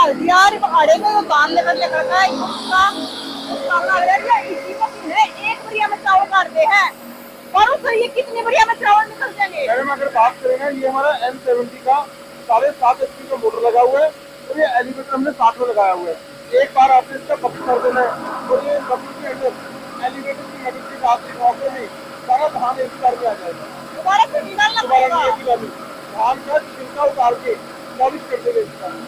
डाल दिया और आड़े में वो काम लेकर निकलता है उसका लग रहा है इसी मशीन है एक बढ़िया में चावल काटते हैं और उससे ये कितने बढ़िया में चावल निकल जाएंगे। मैडम अगर बात करें ना, ये हमारा M70 का 7.5 HP का मोटर लगा हुआ है और ये एलिवेटर हमने साथ में लगाया हुआ है। एक बार आपने इसका कप कर देना है और ये कप के अंदर एलिवेटर की मदद से आपके मौके में सारा धान एक बार में आ जाएगा। दोबारा से निकालना दोबारा पड़ेगा। नहीं एक ही बार में धान का छिलका उतार के पॉलिश कर देंगे इसका।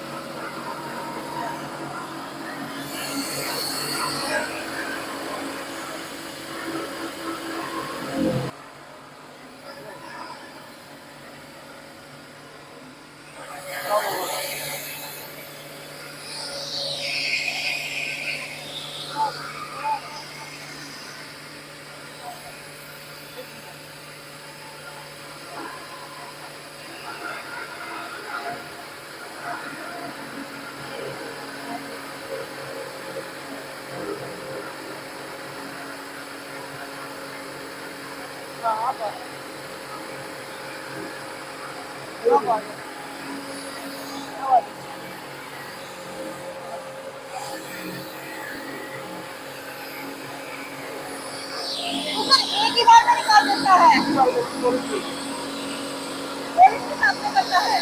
एक ही बार में निकाल देता है पॉलिश के साथ में करता है।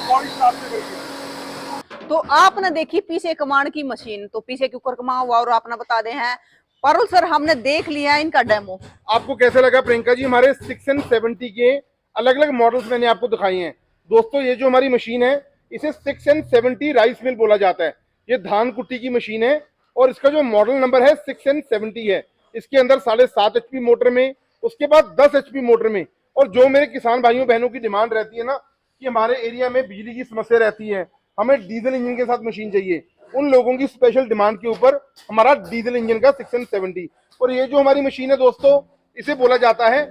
पॉलिश साथ में करके तो आपने देखी पीछे कमांड की मशीन, तो पीछे के ऊपर कमा हुआ और आपने बता दे हैं पारुल सर हमने देख लिया इनका डेमो। आपको कैसे लगा प्रियंका जी? हमारे 6N70 के अलग अलग मॉडल्स मैंने आपको दिखाए हैं। दोस्तों ये जो हमारी मशीन है इसे 6N70 राइस मिल बोला जाता है। ये धान कुट्टी की मशीन है और इसका जो मॉडल नंबर है 6N70 है। इसके अंदर 7.5 HP मोटर में, उसके बाद 10 HP मोटर में। और जो मेरे किसान भाइयों बहनों की डिमांड रहती है ना कि हमारे एरिया में बिजली की समस्या रहती है, हमें डीजल इंजन के साथ मशीन चाहिए, उन लोगों की स्पेशल डिमांड के ऊपर हमारा डीजल इंजन का 6N70। और ये जो हमारी मशीन है दोस्तों इसे बोला जाता है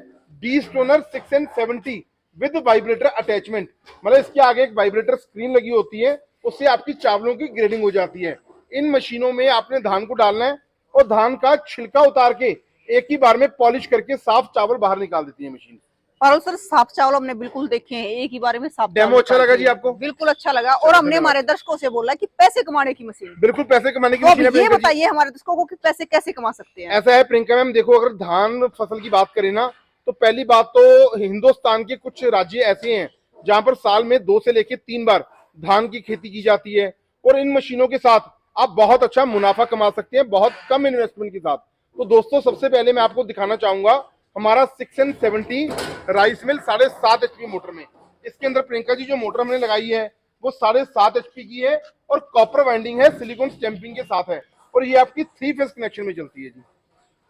D stoner 6N70 with vibrator attachment. मतलब इसके आगे एक वाइब्रेटर स्क्रीन लगी होती है, उससे आपकी चावलों की ग्रेडिंग हो जाती है। इन मशीनों में आपने धान को डालना है और धान का छिलका उतार के एक ही बार में पॉलिश करके साफ चावल बाहर निकाल देती है मशीन। पारुल सर साफ चावल हमने बिल्कुल देखे हैं, एक ही बारे में साफ डेमो अच्छा लगा जी आपको? बिल्कुल अच्छा लगा। और हमने हमारे दर्शकों से बोला कि पैसे कमाने की मशीन, बिल्कुल पैसे कमाने की तो मशीन है अब ये प्रियंका जी। बताइए हमारे दर्शकों को कि पैसे कैसे कमा सकते हैं। ऐसा है प्रियंका मैम, देखो अगर धान फसल की बात करें ना तो पहली बात तो हिंदुस्तान के कुछ राज्य ऐसे हैं जहां पर साल में 2 से लेकर 3 बार धान की खेती की जाती है और इन मशीनों के साथ आप बहुत अच्छा मुनाफा कमा सकते हैं बहुत कम इन्वेस्टमेंट के साथ। तो दोस्तों सबसे पहले मैं आपको दिखाना चाहूंगा हमारा 6N70 rice mill 7.5 HP motor में। इसके अंदर प्रियंका जी जो मोटर हमने लगाई है वो 7.5 HP की है और कॉपर वाइंडिंग है, सिलिकॉन स्टैंपिंग के साथ है और ये आपकी 3 फेज कनेक्शन में चलती है जी।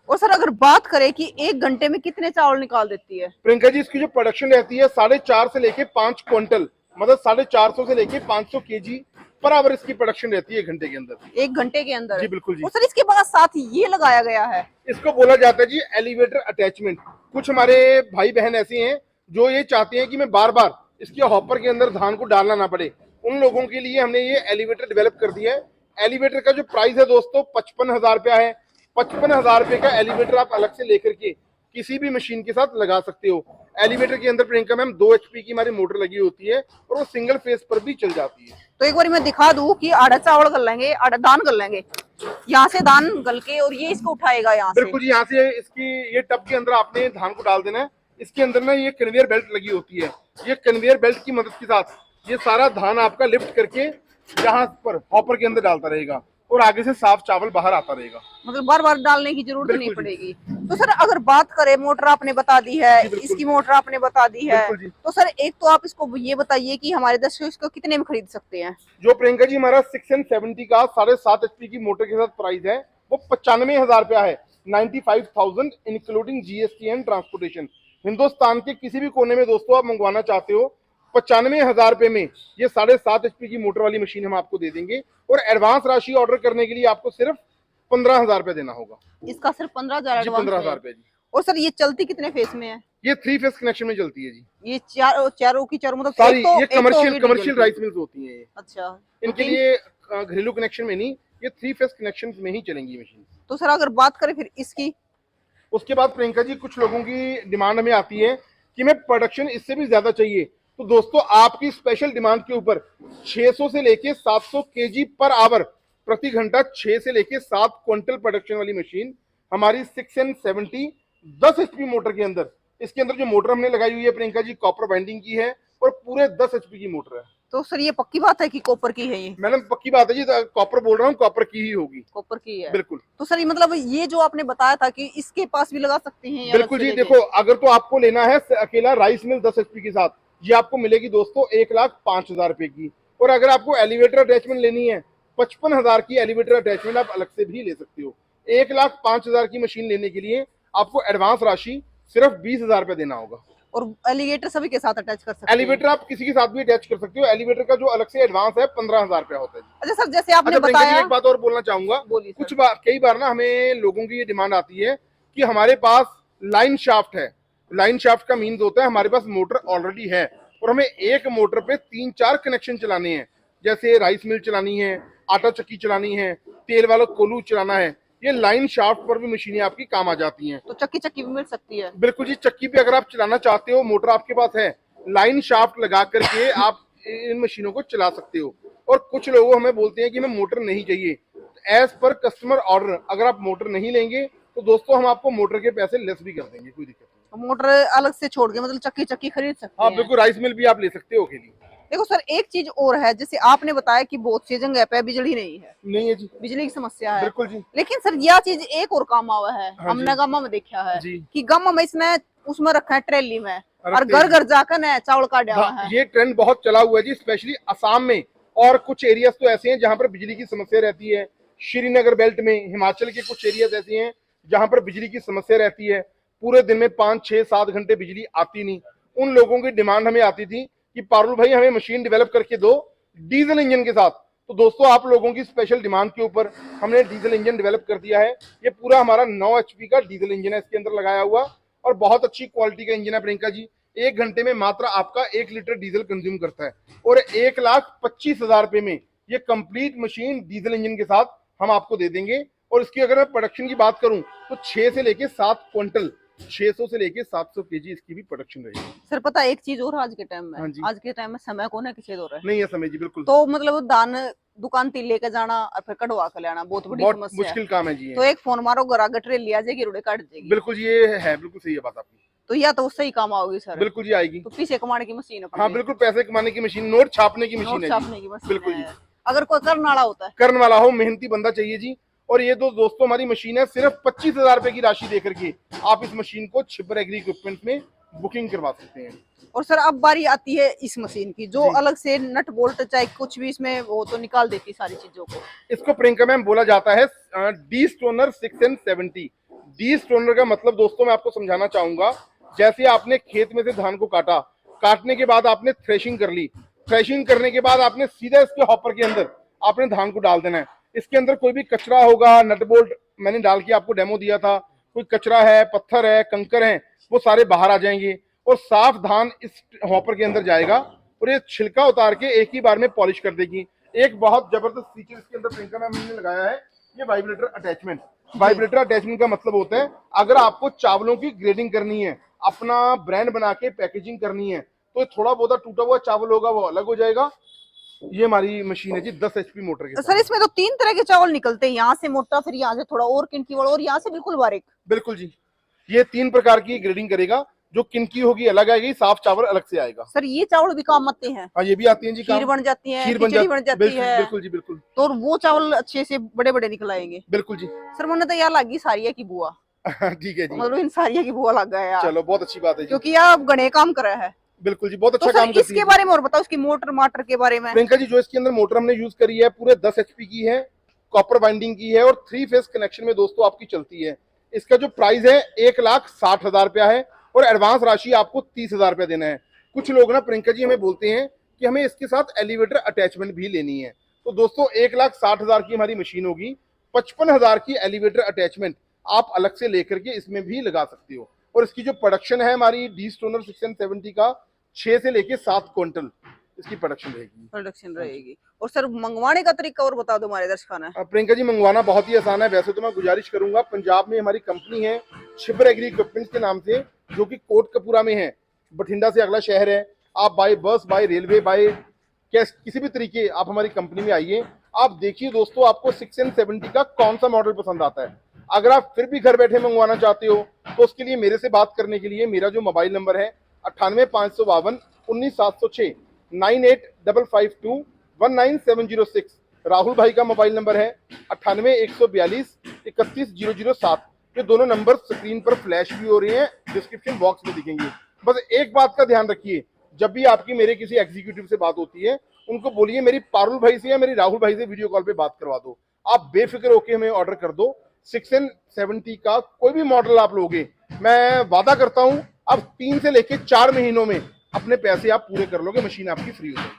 और सर अगर बात करें कि 1 घंटे में कितने चावल निकाल देती है। प्रियंका जी इसकी जो प्रोडक्शन रहती है 4.5 से लेके 5 क्विंटल, मतलब 450 से लेके 500 kg पर आवर इसकी प्रोडक्शन रहती है 1 घंटे के अंदर। 1 घंटे के अंदर जी बिल्कुल जी। और सर इसके बाद साथ ये लगाया गया है, इसको बोला जाता है जी एलिवेटर अटैचमेंट। कुछ हमारे भाई बहन ऐसे हैं जो ये चाहते हैं कि मैं बार बार इसके हॉपर के अंदर धान को डालना ना पड़े, उन लोगों के लिए हमने ये एलिवेटर डेवलप कर दिया है। एलिवेटर का जो प्राइस है दोस्तों 55,000 रुपया है। 55,000 रुपए का एलिवेटर आप अलग से लेकर के किसी भी मशीन के साथ लगा सकते हो। एलिवेटर के अंदर प्रियंका मैम 2 HP की हमारी मोटर लगी होती है और वो सिंगल फेस पर भी चल जाती है। तो एक बार मैं दिखा दूं कि आधा चावल कर लेंगे, आधा दान कर लेंगे, यहाँ से दान गल के और ये इसको उठाएगा यहाँ से। बिल्कुल जी, यहाँ से इसकी ये टब के अंदर आपने धान को डाल देना है। इसके अंदर ना ये कन्वेयर बेल्ट लगी होती है, ये कन्वेयर बेल्ट की मदद के साथ ये सारा धान आपका लिफ्ट करके यहाँ पर हॉपर के अंदर डालता रहेगा और आगे से साफ चावल बाहर आता रहेगा। मतलब बार बार डालने की जरूरत नहीं बिल्कुल जी। पड़ेगी। तो सर अगर बात करें मोटर आपने बता दी है, जी, बिल्कुल। इसकी मोटर आपने बता दी है, बिल्कुल जी। तो सर एक तो आप इसको ये बताइए कि हमारे दर्शक इसको कितने में खरीद सकते हैं। जो प्रियंका जी हमारा 6N70 का 7.5 HP की मोटर के साथ प्राइस है वो 95,000 रुपया है, 95,000 including GST and transportation. Hindustan के किसी भी कोने में दोस्तों आप मंगवाना चाहते हो 95,000 रुपए में ये 7.5 HP की मोटर वाली मशीन हम आपको दे देंगे और एडवांस राशि ऑर्डर करने के लिए आपको सिर्फ 15,000 रुपए देना होगा। इसका सिर्फ 15,000 जी एडवांस 15,000 है। रुपए जी। और सर ये चलती कितने फेस में है। ये 3 फेस कनेक्शन में चलती है जी। ये चारों की चारों मतलब सारी एक तो, ये एक तो होगी कमर्शियल डीजल की। राइस मिल्स होती हैं ये। अच्छा इनके तो लिए घरेलू कनेक्शन में नहीं, ये 3 फेस कनेक्शन में ही चलेंगी मशीन। तो सर अगर बात करें फिर इसकी, उसके बाद प्रियंका जी कुछ लोगों की डिमांड हमें आती है कि मैं प्रोडक्शन इससे भी ज्यादा चाहिए, तो दोस्तों आपकी स्पेशल डिमांड के ऊपर 600 से लेके 700 केजी पर आवर प्रति घंटा 6 से लेके 7 क्विंटल प्रोडक्शन वाली मशीन हमारी 6N70 10 HP मोटर के अंदर। इसके अंदर जो मोटर हमने लगाई हुई है प्रियंका जी कॉपर बाइंडिंग की है और पूरे 10 HP की मोटर है। तो सर ये पक्की बात है कि कॉपर की है ये? मैडम पक्की बात है जी, कॉपर बोल रहा हूँ, कॉपर की ही होगी। कॉपर की है बिल्कुल। तो सर ये मतलब ये जो आपने बताया था कि इसके पास भी लगा सकते हैं? बिल्कुल जी, देखो अगर तो आपको लेना है अकेला राइस मिल 10 HP के साथ, ये आपको मिलेगी दोस्तों 1,05,000 रुपए की। और अगर आपको एलिवेटर अटैचमेंट लेनी है 55,000 की एलिवेटर अटैचमेंट आप अलग से भी ले सकते हो। 1,05,000 की मशीन लेने के लिए आपको एडवांस राशि सिर्फ 20,000 रुपए देना होगा। और एलिवेटर सभी के साथ अटैच कर सकते हैं? एलिवेटर आप किसी के साथ भी अटैच कर सकते हो। एलिवेटर का जो अलग से एडवांस है 15,000 रुपया होता है। अच्छा सर, जैसे आपने अच्छा, बताया, एक बात और बोलना चाहूंगा। बोलिए। कुछ बार कई बार ना हमें लोगों की ये डिमांड आती है कि हमारे पास लाइन शाफ्ट है। लाइन शाफ्ट का मीन्स होता है हमारे पास मोटर ऑलरेडी है और हमें एक मोटर पे 3-4 कनेक्शन चलाने हैं, जैसे राइस मिल चलानी है, आटा चक्की चलानी है, तेल वाला कोलू चलाना है। ये लाइन शाफ्ट पर भी मशीनें आपकी काम आ जाती हैं। तो चक्की भी मिल सकती है? बिल्कुल जी, चक्की पे अगर आप चलाना चाहते हो, मोटर आपके पास है, लाइन शाफ्ट लगा करके आप इन मशीनों को चला सकते हो। और कुछ लोग हमें बोलते हैं कि हमें मोटर नहीं चाहिए। एज पर कस्टमर ऑर्डर अगर आप मोटर नहीं लेंगे तो दोस्तों हम आपको मोटर के पैसे लेस भी कर देंगे, कोई दिक्कत नहीं। तो मोटर अलग से छोड़ के मतलब चक्की खरीद सकते हाँ हैं? बिल्कुल, राइस मिल भी आप ले सकते हो अकेली। देखो सर, एक चीज और है, जैसे आपने बताया कि बहुत सी जगह पे बिजली नहीं है जी, बिजली की समस्या है। बिल्कुल जी। लेकिन सर यह चीज एक और काम आवा है। हाँ हमने गाँव में देखा है जी। कि गाँव में इसने उसमें रखा है ट्रेली में और रखते घर हैं। घर जाकर न चावल काटा हुआ हाँ, है। ये ट्रेंड बहुत चला हुआ है जी, स्पेशली असम में। और कुछ एरियाज तो ऐसे हैं जहां पर बिजली की समस्या रहती है। श्रीनगर बेल्ट में, हिमाचल के कुछ एरियाज ऐसे हैं जहां पर बिजली की समस्या रहती है। पूरे दिन में 5-6-7 घंटे बिजली आती नहीं। उन लोगों की डिमांड हमें आती थी कि पारुल भाई हमें मशीन डेवलप करके दो डीजल इंजन के साथ। तो दोस्तों आप लोगों की स्पेशल डिमांड के ऊपर हमने डीजल इंजन डेवलप कर दिया है। ये पूरा हमारा 9 HP का डीजल इंजन है इसके अंदर लगाया हुआ और बहुत अच्छी क्वालिटी का इंजन है प्रियंका जी। 1 घंटे में मात्र आपका 1 लीटर डीजल कंज्यूम करता है और 1,25,000 रुपए में ये कंप्लीट मशीन डीजल इंजन के साथ हम आपको दे देंगे। और इसकी अगर मैं प्रोडक्शन की बात करूं तो 6 से लेके 7 क्विंटल 600 से लेके 700 केजी इसकी भी प्रोडक्शन रहेगी। सर पता है एक चीज और, आज के टाइम में, हाँ जी। आज के टाइम में समय कौन है किसी और है नहीं है समय जी, बिल्कुल। तो मतलब धान दुकान ती लेके जाना और फिर कटवा कर लेना बहुत बड़ी बहुत समस्या मुश्किल काम है जी। तो एक फोन मारो घर आगे ट्रेली आ जाएगी, रोड़े काट जाएगी। बिल्कुल ये है, बिल्कुल सही है बात आपकी। तो या तो उससे ही काम आओगी सर? बिल्कुल जी आएगी। तो पीछे कमाने की मशीन है? हाँ बिल्कुल, पैसे कमाने की मशीन, नोट छापने की मशीन है छापने की मशीन बिल्कुल है। जी। अगर कोई करने वाला होता है, करने वाला हो, मेहनती बंदा चाहिए जी। और ये दोस्तों हमारी मशीन है, सिर्फ 25,000 रुपए की राशि देकर के आप इस मशीन को छिब्बर एग्री इक्विपमेंट में बुकिंग करवा सकते हैं। और सर अब बारी आती है इस मशीन की जो अलग से नट बोल्ट चाहे कुछ भी इसमें वो तो निकाल देती सारी चीजों को। इसको प्रियंका मैम बोला जाता है D stoner 6N70। D stoner का मतलब दोस्तों मैं आपको समझाना चाहूंगा, जैसे आपने खेत में से धान को काटा, काटने के बाद आपने थ्रेशिंग कर ली, थ्रेशिंग करने के बाद आपने सीधा इसके हॉपर के अंदर आपने धान को डाल देना है। इसके अंदर कोई भी कचरा होगा, नट बोल्ट मैंने डाल के आपको डेमो दिया था, कोई कचरा है, पत्थर है, कंकर है, वो सारे बाहर आ जाएंगे और साफ धान इस हॉपर के अंदर जाएगा और ये छिलका उतार के एक ही बार में पॉलिश कर देगी। एक बहुत जबरदस्त फीचर इसके अंदर प्रियंका मैम ने लगाया है, ये वाइब्रेटर अटैचमेंट। वाइब्रेटर अटैचमेंट का मतलब होता है अगर आपको चावलों की ग्रेडिंग करनी है, अपना ब्रांड बना के पैकेजिंग करनी है, तो थोड़ा बहुत टूटा हुआ चावल होगा वो अलग हो जाएगा। ये हमारी मशीन है जी 10 HP मोटर के साथ। सर इसमें तो 3 तरह के चावल निकलते हैं, यहाँ से मोटा, फिर यहाँ से थोड़ा और किनकी वाला और यहाँ से बिल्कुल बारीक। बिल्कुल जी, ये 3 प्रकार की ग्रेडिंग करेगा। जो किनकी होगी अलग आएगी, साफ चावल अलग से आएगा। सर ये चावल भी काम आते हैं? हाँ ये भी आती है जी, खीर बन जाती है, खीर खिचड़ी बन जाती है। बिल्कुल जी बिल्कुल। तो वो चावल अच्छे से बड़े बड़े निकल आएंगे? बिल्कुल जी। सर मैंने तो यार लगी सारिया की बुआ। ठीक है जी, मतलब इन सारिया की बुआ लग गया। चलो बहुत अच्छी बात है जी, क्योंकि यार अब गणे काम कर रहा है। बिल्कुल जी, बहुत अच्छा तो काम करती है। इसके बारे में और बताओ, उसकी मोटर माटर के बारे में। प्रियंका जी जो इसके अंदर मोटर हमने यूज करी है पूरे 10 HP की है, कॉपर बाइंडिंग की है और 3 फेज कनेक्शन में दोस्तों आपकी चलती है। इसका जो प्राइस है 1,60,000 रुपया है और एडवांस राशि आपको 30,000 रुपया देना है। कुछ लोग ना प्रियंका जी हमें बोलते हैं कि हमें इसके साथ एलिवेटर अटैचमेंट भी लेनी है। तो दोस्तों 1,60,000 की हमारी मशीन होगी, 55,000 की एलिवेटर अटैचमेंट आप अलग से लेकर के इसमें भी लगा सकते हो। और इसकी जो प्रोडक्शन है हमारी डी स्टोनर 6N70 का 6 से लेके 7 क्विंटल इसकी प्रोडक्शन रहेगी। और सर मंगवाने का तरीका और बता दो हमारे दर्शकों ने। प्रियंका जी मंगवाना बहुत ही आसान है। वैसे तो मैं गुजारिश करूंगा, पंजाब में हमारी कंपनी है छिब्बर एग्री इक्विपमेंट्स के नाम से, जो कि कोटकपूरा में है, बठिंडा से अगला शहर है। आप बाय बस, बाय रेलवे, बाय कैश, किसी भी तरीके आप हमारी कंपनी में आइए। आप देखिए दोस्तों, आपको 6N70 का कौन सा मॉडल पसंद आता है। अगर आप फिर भी घर बैठे मंगवाना चाहते हो तो उसके लिए मेरे से बात करने के लिए मेरा जो मोबाइल नंबर है 98,552,19,706, 98,552,19,706। राहुल भाई का मोबाइल नंबर है 98,142,31,007। ये दोनों नंबर स्क्रीन पर फ्लैश भी हो रहे हैं, डिस्क्रिप्शन बॉक्स में दिखेंगे। बस एक बात का ध्यान रखिए, जब भी आपकी मेरे किसी एग्जीक्यूटिव से बात होती है, उनको बोलिए मेरी पारुल भाई से या मेरी राहुल भाई से वीडियो कॉल पे बात करवा दो। आप बेफिक्र होके हमें ऑर्डर कर दो। 6N70 का कोई भी मॉडल आप लोगे, मैं वादा करता हूं आप 3 से लेके 4 महीनों में अपने पैसे आप पूरे कर लोगे, मशीन आपकी फ्री हो जाएगी।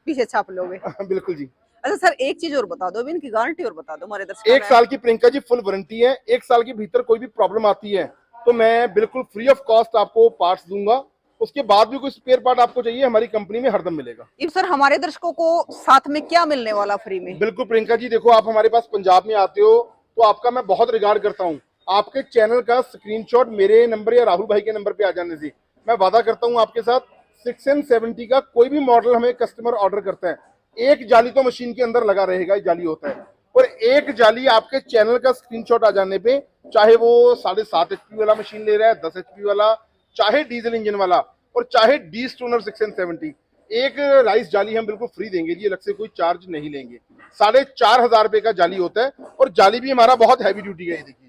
पीछे छाप लोगे। बिल्कुल जी। अच्छा सर, एक चीज और बता दो, अभी इनकी गारंटी और बता दो हमारे दर्शक। 1 साल की प्रियंका जी फुल वारंटी है। 1 साल के भीतर कोई भी प्रॉब्लम आती है तो मैं बिल्कुल फ्री ऑफ कॉस्ट आपको पार्ट्स दूंगा। उसके बाद भी कोई स्पेयर पार्ट आपको चाहिए, हमारी कंपनी में हरदम मिलेगा। इब सर, हमारे दर्शकों को साथ में क्या मिलने वाला फ्री में? बिल्कुल प्रियंका जी, देखो आप हमारे पास पंजाब में आते हो तो आपका मैं बहुत रिगार्ड करता हूँ। आपके चैनल का स्क्रीनशॉट मेरे नंबर या राहुल भाई के नंबर पे आ जाने से मैं वादा करता हूँ आपके साथ 6N70 का कोई भी मॉडल हमें कस्टमर ऑर्डर करता है, एक जाली तो मशीन के अंदर लगा रहेगा, एक जाली होता है, और एक जाली आपके चैनल का स्क्रीनशॉट आ जाने पे, चाहे वो 7.5 HP वाला मशीन ले रहा है, 10 HP वाला, चाहे डीजल इंजन वाला, और चाहे डी स्टोनर 6N70, एक राइस जाली हम बिल्कुल फ्री देंगे जी, अलग से कोई चार्ज नहीं लेंगे। 4,500 रुपए का जाली होता है, और जाली भी हमारा बहुत हैवी ड्यूटी का, ये देखिए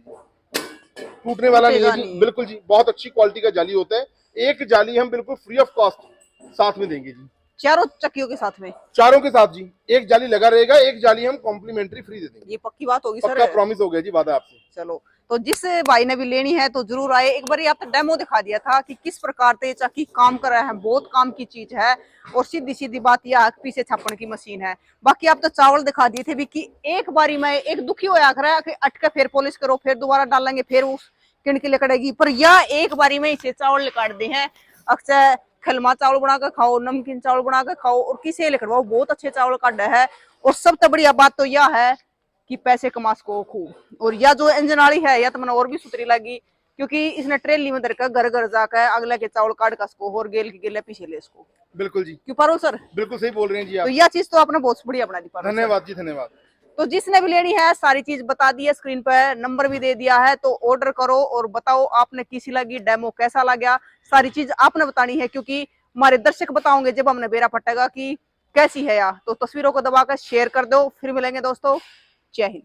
टूटने वाला नहीं है जी, बिल्कुल जी, बहुत अच्छी क्वालिटी का जाली होता है। एक जाली हम बिल्कुल फ्री ऑफ कॉस्ट साथ में देंगे जी, चारों चक्कियों के साथ में? चारों के साथ जी, एक जाली लगा रहेगा, एक जाली हम कॉम्प्लीमेंटरी फ्री दे देंगे। ये पक्की बात होगी सर? पक्का प्रॉमिस हो गया जी, वादा आपसे। चलो, तो जिस भाई ने भी लेनी है तो जरूर आए। एक बार आपने डेमो दिखा दिया था कि किस प्रकार से चक्की काम कर रहा है, बहुत काम की चीज है, और सीधी सीधी बात यह पीछे छापने की मशीन है। बाकी आप तो चावल दिखा दिए थे भी कि एक बारी में एक दुखी होया कर कि अटके फिर पॉलिश करो, फिर दोबारा डालेंगे, फिर उस किणकी लकड़ेगी, पर यह एक बारी में इसे चावल निकाल दे हैं। अक्सर खलमा चावल बना कर खाओ, नमकीन चावल बना कर खाओ, और किसे लिखवाओ, बहुत अच्छे चावल काटे है। और सबसे बढ़िया बात तो यह है कि पैसे कमा सको खूब। और यह जो इंजन वाली है, यह तो मैंने और भी सुतरी लगी, क्योंकि इसने ट्रेली में धरकर घर घर जाकर अगले के चावल काट का सको और गेल के गेले पीछे ले इसको। बिल्कुल जी, क्यों पारो सर? बिल्कुल सही बोल रहे हैं जी आप। तो यह चीज तो आपने बहुत बढ़िया बना दी पारो। धन्यवाद जी, धन्यवाद। तो जिसने भी लेनी है सारी चीज बता दी है, स्क्रीन पे नंबर भी दे दिया है, तो ऑर्डर करो और बताओ आपने कैसी लगी, डेमो कैसा लगा, सारी चीज आपने बतानी है, क्योंकि हमारे दर्शक बताओगे जब हमने बेरा फटेगा कि कैसी है यार। तो तस्वीरों को दबाकर शेयर कर दो। फिर मिलेंगे दोस्तों, जय हिंद।